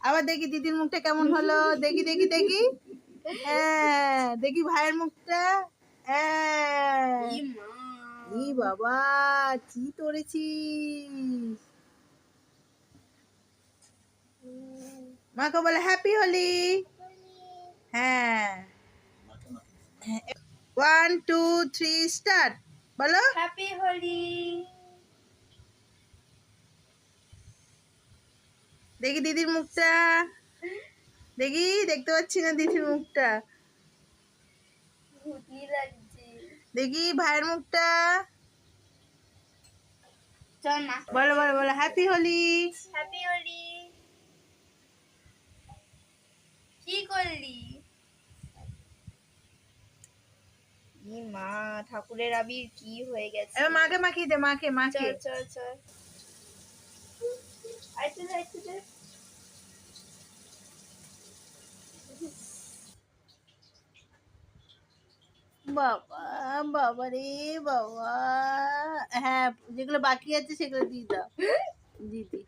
আবার দেখি দিদির মুখটা কেমন হলো, দেখি দেখি দেখি। হ্যাঁ দেখি ভাইয়ের মুখটা। হ্যাঁ ই বাবা কি করেছিস। মাকে বলে হ্যাপি হোলি। হ্যাঁ 1 2 3 স্টার্ট বলো হ্যাপি হোলি। দেখি দিদির মুখটা, দেখি দেখতে পাচ্ছি না দিদির মুখটা। ভূতি লাগছে। দেখি ভাইয়ের মুখটা। চল না বলো বলো বলো হ্যাপি হোলি। হ্যাপি হোলি। কি করলি? ই মা, ঠাকুরের আবির কি হয়ে গেছে। এবার মাকে মাখিয়ে দে, মাকে মাকে। চল চল চল। আইতে দে আইতে দে। বাবা বাবা রে বাবা। হ্যাঁ যেগুলো বাকি আছে সেগুলো দিয়ে দাও দিদি।